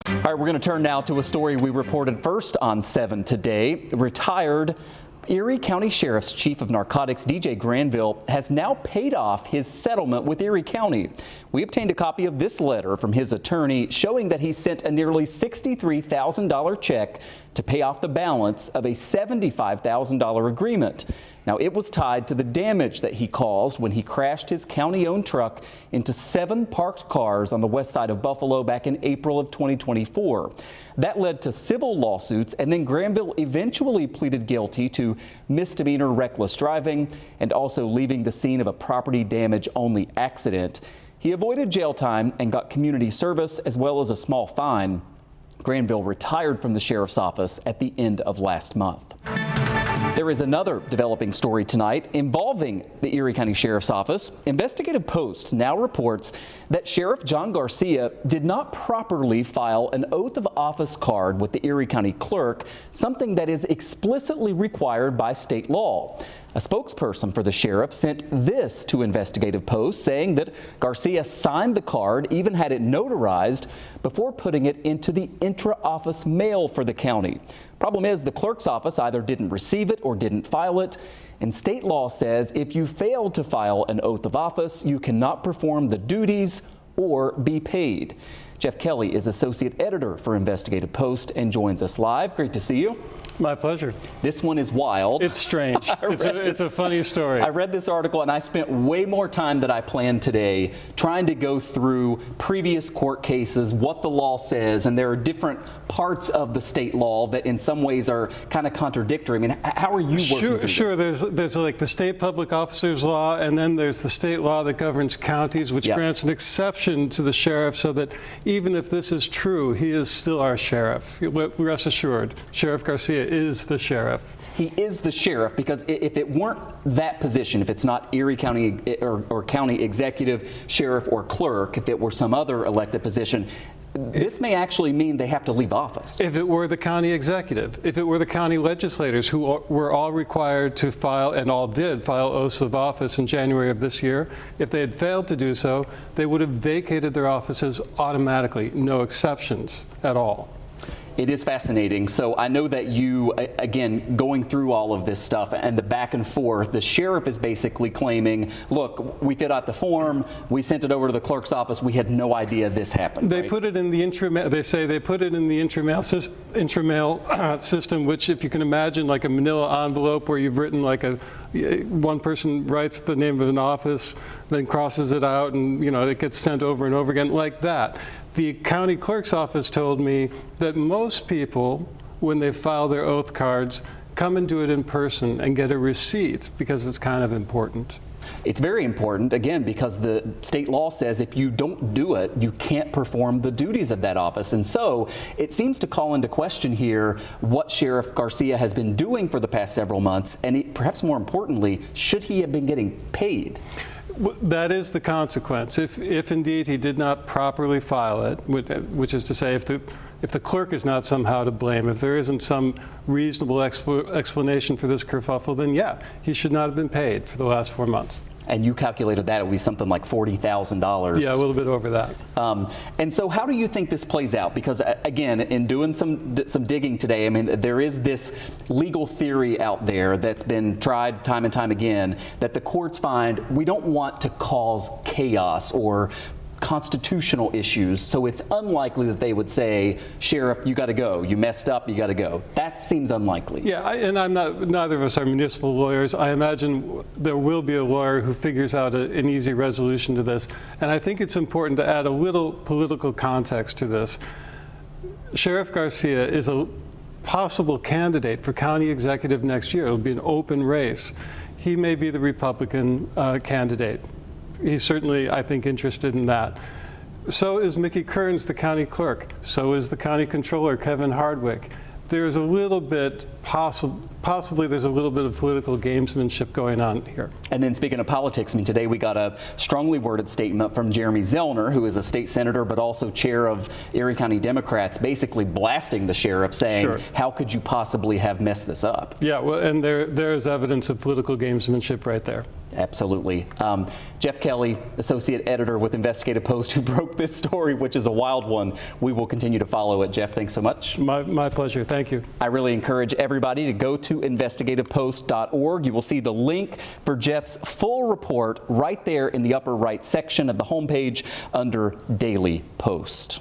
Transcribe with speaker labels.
Speaker 1: All right, we're going to turn now to a story we reported first on 7 today. Retired Erie County Sheriff's Chief of Narcotics, DJ Granville, has now paid off his settlement with Erie County. We obtained a copy of this letter from his attorney showing that he sent a nearly $63,000 check to pay off the balance of a $75,000 agreement. Now, it was tied to the damage that he caused when he crashed his county-owned truck into 7 parked cars on the west side of Buffalo back in April of 2024. That led to civil lawsuits, and then Granville eventually pleaded guilty to misdemeanor reckless driving and also leaving the scene of a property damage-only accident. He avoided jail time and got community service as well as a small fine. Granville retired from the sheriff's office at the end of last month. There is another developing story tonight involving the Erie County Sheriff's Office. Investigative Post now reports that Sheriff John Garcia did not properly file an oath of office card with the Erie County Clerk, something that is explicitly required by state law. A spokesperson for the sheriff sent this to Investigative Post, saying that Garcia signed the card, even had it notarized, before putting it into the intra-office mail for the county. Problem is, the clerk's office either didn't receive it or didn't file it. And state law says if you fail to file an oath of office, you cannot perform the duties or be paid. Jeff Kelly is associate editor for Investigative Post and joins us live. Great to see you.
Speaker 2: My pleasure.
Speaker 1: This one is wild.
Speaker 2: It's strange. It's a funny story.
Speaker 1: I read this article and I spent way more time than I planned today trying to go through previous court cases, what the law says, and there are different parts of the state law that in some ways are kind of contradictory. I mean, how are you working through
Speaker 2: Sure.
Speaker 1: this?
Speaker 2: There's like the state public officers law, and then there's the state law that governs counties, which grants an exception to the sheriff so that even if this is true, he is still our sheriff. Rest assured, Sheriff Garcia is the sheriff.
Speaker 1: He is the sheriff because if it weren't that position, if it's not Erie County or county executive, sheriff, or clerk, if it were some other elected position, this may actually mean they have to leave office.
Speaker 2: If it were the county executive, if it were the county legislators who were all required to file, and all did file oaths of office in January of this year, if they had failed to do so, they would have vacated their offices automatically, no exceptions at all.
Speaker 1: It is fascinating. So I know that you, again, going through all of this stuff and the back and forth, the sheriff is basically claiming, look, we filled out the form, we sent it over to the clerk's office, we had no idea this happened.
Speaker 2: They put it in the they say they put it in the intramail system, which, if you can imagine, like a manila envelope where you've written like one person writes the name of an office, then crosses it out, and it gets sent over and over again like that. The county clerk's office told me that most people, when they file their oath cards, come and do it in person and get a receipt because it's kind of important.
Speaker 1: It's very important, again, because the state law says if you don't do it, you can't perform the duties of that office. And so it seems to call into question here what Sheriff Garcia has been doing for the past several months, and perhaps more importantly, should he have been getting paid?
Speaker 2: That is the consequence. If indeed he did not properly file it, which is to say if the clerk is not somehow to blame, if there isn't some reasonable explanation for this kerfuffle, then yeah, he should not have been paid for the last 4 months. And
Speaker 1: you calculated that it would be something like $40,000.
Speaker 2: Yeah, a little bit over that.
Speaker 1: And so how do you think this plays out? Because again, in doing some digging today, I mean, there is this legal theory out there that's been tried time and time again that the courts find we don't want to cause chaos or constitutional issues, so it's unlikely that they would say, Sheriff, you got to go. You messed up, you got to go. That seems unlikely.
Speaker 2: Yeah, and neither of us are municipal lawyers. I imagine there will be a lawyer who figures out an easy resolution to this. And I think it's important to add a little political context to this. Sheriff Garcia is a possible candidate for county executive next year. It'll be an open race. He may be the Republican candidate. He's certainly, I think, interested in that. So is Mickey Kearns, the county clerk. So is the county controller, Kevin Hardwick. There's a little bit, possibly there's a little bit of political gamesmanship going on here.
Speaker 1: And then speaking of politics, I mean, today we got a strongly worded statement from Jeremy Zellner, who is a state senator but also chair of Erie County Democrats, basically blasting the sheriff, saying, how could you possibly have messed this up?
Speaker 2: Yeah, well, and there is evidence of political gamesmanship right there.
Speaker 1: Absolutely. Jeff Kelly, associate editor with Investigative Post, who broke this story, which is a wild one. We will continue to follow it. Jeff, thanks so much.
Speaker 2: My pleasure. Thank you.
Speaker 1: I really encourage everybody to go to investigativepost.org. You will see the link for Jeff's full report right there in the upper right section of the homepage under Daily Post.